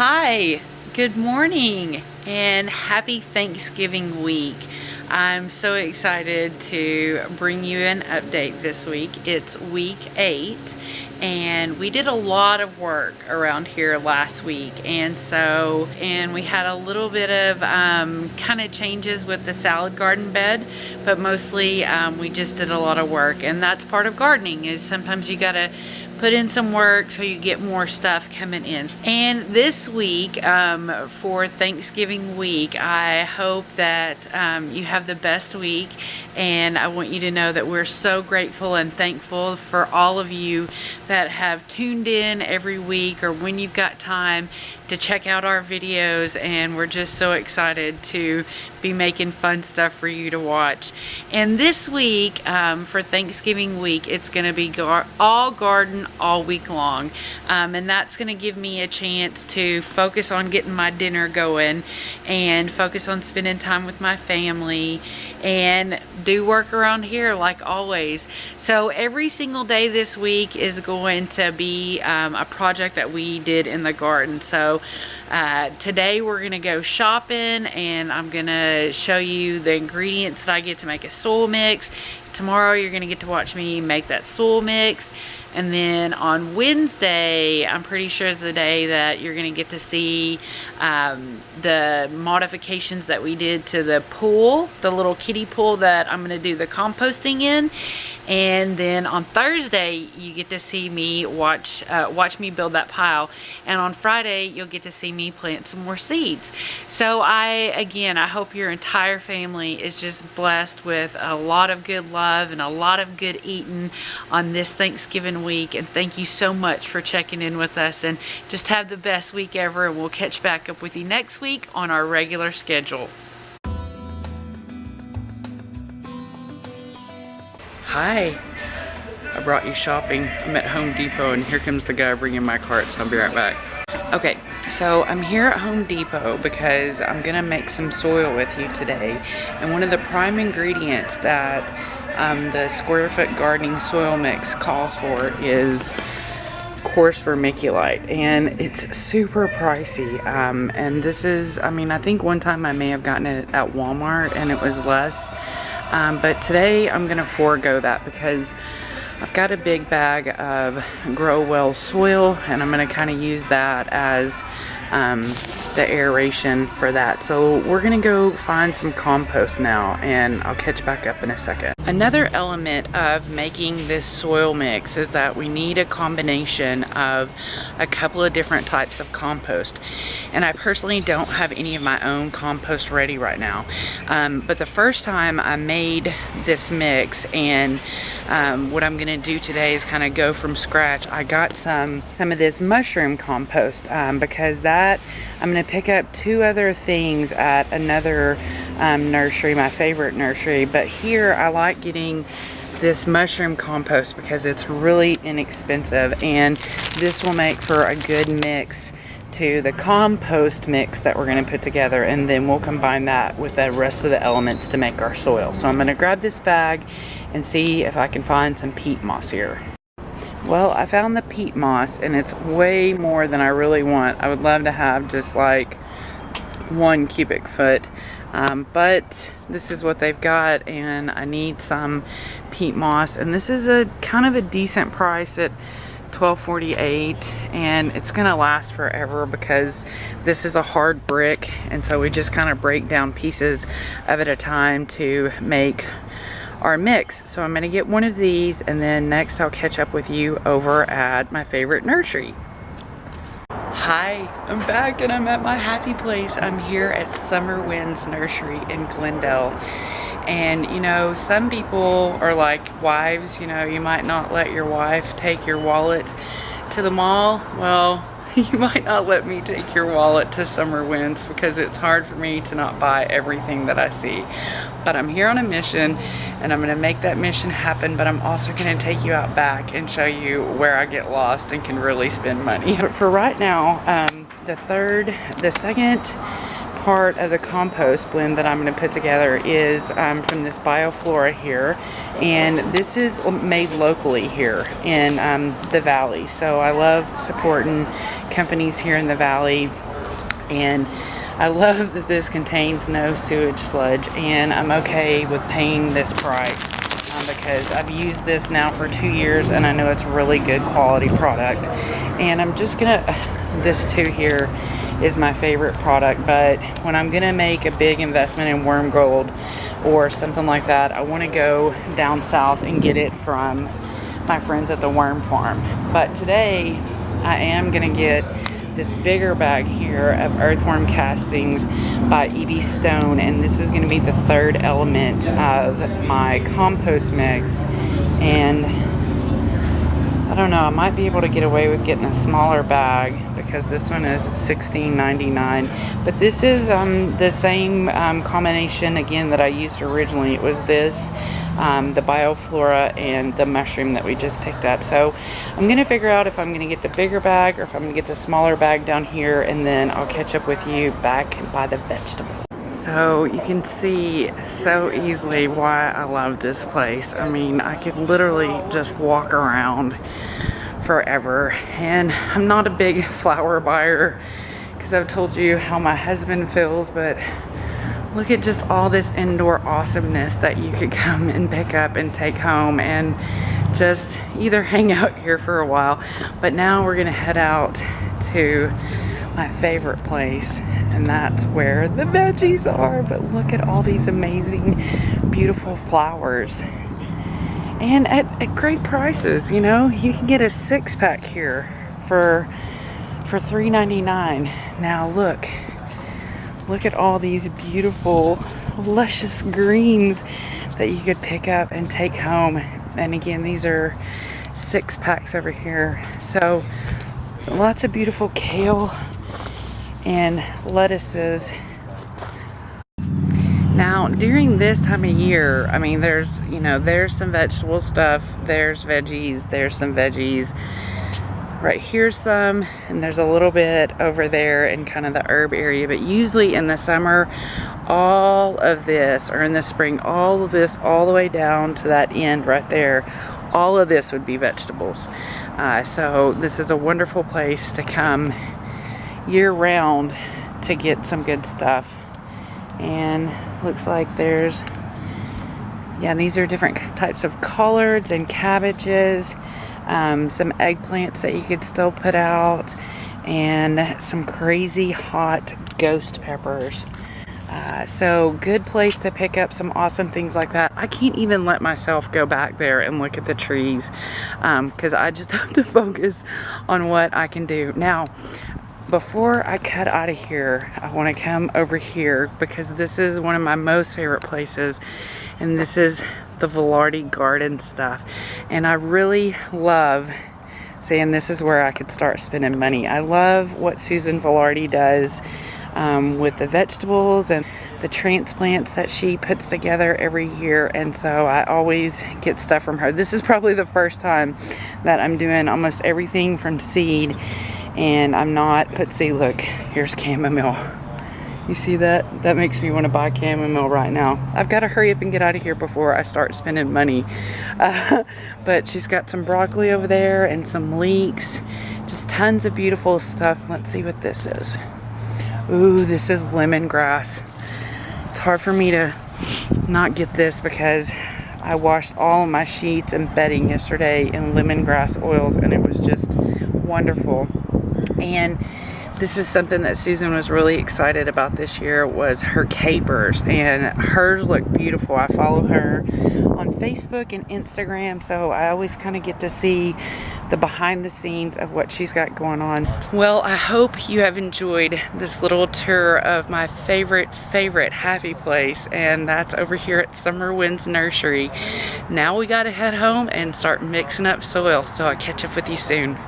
Hi, good morning, and happy Thanksgiving week. I'm so excited to bring you an update this week. It's week 8, and we did a lot of work around here last week, and we had a little bit of kind of changes with the salad garden bed, but mostly we just did a lot of work, and that's part of gardening, is sometimes you gotta put in some work so you get more stuff coming in. And this week, for Thanksgiving week, I hope that you have the best week, and I want you to know that we're so grateful and thankful for all of you that have tuned in every week or when you've got time to check out our videos, and we're just so excited to be making fun stuff for you to watch. And this week, for Thanksgiving week, it's going to be all garden all week long, and that's going to give me a chance to focus on getting my dinner going and focus on spending time with my family and do work around here like always. So every single day this week is going to be a project that we did in the garden. So today we're gonna go shopping, and I'm gonna show you the ingredients that I get to make a soil mix. Tomorrow you're gonna get to watch me make that soil mix. And then on Wednesday, I'm pretty sure is the day that you're gonna get to see the modifications that we did to the pool, the little kiddie pool that I'm gonna do the composting in. And then on Thursday, you get to see me watch me build that pile. And on Friday, you'll get to see me plant some more seeds. So I hope your entire family is just blessed with a lot of good love and a lot of good eating on this Thanksgiving week. And thank you so much for checking in with us, and just have the best week ever, and we'll catch back up with you next week on our regular schedule. Hi, I brought you shopping. I'm at Home Depot, and here comes the guy bringing my cart, so I'll be right back. Okay, so I'm here at Home Depot because I'm gonna make some soil with you today. And one of the prime ingredients that the square foot gardening soil mix calls for is coarse vermiculite, and it's super pricey. And this is, I think one time I may have gotten it at Walmart and it was less. But today I'm gonna forego that because I've got a big bag of Grow Well soil, and I'm gonna kind of use that as the aeration for that. So we're gonna go find some compost now, and I'll catch back up in a second. Another element of making this soil mix is that we need a combination of a couple of different types of compost. And I personally don't have any of my own compost ready right now. But the first time I made this mix, and what I'm gonna do today is kind of go from scratch. I got some of this mushroom compost because that I'm gonna pick up 2 other things at another nursery, my favorite nursery, but here I like getting this mushroom compost because it's really inexpensive, and this will make for a good mix to the compost mix that we're going to put together, and then we'll combine that with the rest of the elements to make our soil. So I'm going to grab this bag and see if I can find some peat moss here. Well, I found the peat moss, and it's way more than I really want. I would love to have just like 1 cubic foot, but this is what they've got, and I need some peat moss, and this is a kind of a decent price at $12.48, and it's gonna last forever because this is a hard brick, and so we just kind of break down pieces of it at a time to make our mix. So I'm gonna get one of these, and then next I'll catch up with you over at my favorite nursery. Hi, I'm back, and I'm at my happy place. I'm here at SummerWinds Nursery in Glendale. And you know, some people are like wives, you know, you might not let your wife take your wallet to the mall. Well, you might not let me take your wallet to SummerWinds because it's hard for me to not buy everything that I see. But I'm here on a mission, and I'm gonna make that mission happen, but I'm also gonna take you out back and show you where I get lost and can really spend money. But for right now, the second part of the compost blend that I'm going to put together is from this Bioflora here, and this is made locally here in the valley. So I love supporting companies here in the valley And I love that this contains no sewage sludge, and I'm okay with paying this price because I've used this now for 2 years and I know it's a really good quality product. And I'm just gonna, this too here is my favorite product, but when I'm gonna make a big investment in worm gold or something like that, I want to go down south and get it from my friends at the worm farm. But today I am gonna get this bigger bag here of earthworm castings by E.B. Stone, and this is going to be the third element of my compost mix. And I don't know, I might be able to get away with getting a smaller bag because this one is $16.99, but this is the same combination again that I used originally. It was this, the bioflora and the mushroom that we just picked up. So I'm gonna figure out if I'm gonna get the bigger bag or if I'm gonna get the smaller bag down here, and then I'll catch up with you back by the vegetable. So you can see so easily why I love this place. I mean, I could literally just walk around forever. And I'm not a big flower buyer because I've told you how my husband feels, but look at just all this indoor awesomeness that you could come and pick up and take home and just either hang out here for a while. But now we're gonna head out to my favorite place, and that's where the veggies are. But look at all these amazing, beautiful flowers. And at great prices, you know. You can get a 6-pack here for $3.99. Now look at all these beautiful, luscious greens that you could pick up and take home. And again, these are 6-packs over here. So lots of beautiful kale and lettuces. Now during this time of year, I mean, there's some vegetable stuff, there's veggies, there's some veggies right here, some, and there's a little bit over there in kind of the herb area. But usually in the summer, all of this, or in the spring, all of this, all the way down to that end right there, all of this would be vegetables. So this is a wonderful place to come year-round to get some good stuff. And looks like there's, yeah, these are different types of collards and cabbages, some eggplants that you could still put out, and some crazy hot ghost peppers. So good place to pick up some awesome things like that. I can't even let myself go back there and look at the trees because I just have to focus on what I can do. Now, before I cut out of here, I want to come over here because this is one of my most favorite places, and this is the Velarde garden stuff. And I really love saying this is where I could start spending money. I love what Susan Velarde does with the vegetables and the transplants that she puts together every year, and so I always get stuff from her. This is probably the first time that I'm doing almost everything from seed, and I'm not, let's see, look, here's chamomile. You see that? That makes me want to buy chamomile right now. I've got to hurry up and get out of here before I start spending money. But she's got some broccoli over there and some leeks, just tons of beautiful stuff. Let's see what this is. Ooh, this is lemongrass. It's hard for me to not get this because I washed all of my sheets and bedding yesterday in lemongrass oils, and it was just wonderful. And this is something that Susan was really excited about this year, was her capers, and hers look beautiful. I follow her on Facebook and Instagram, so I always kind of get to see the behind the scenes of what she's got going on. Well, I hope you have enjoyed this little tour of my favorite happy place, and that's over here at SummerWinds Nursery. Now we gotta head home and start mixing up soil, so I'll catch up with you soon.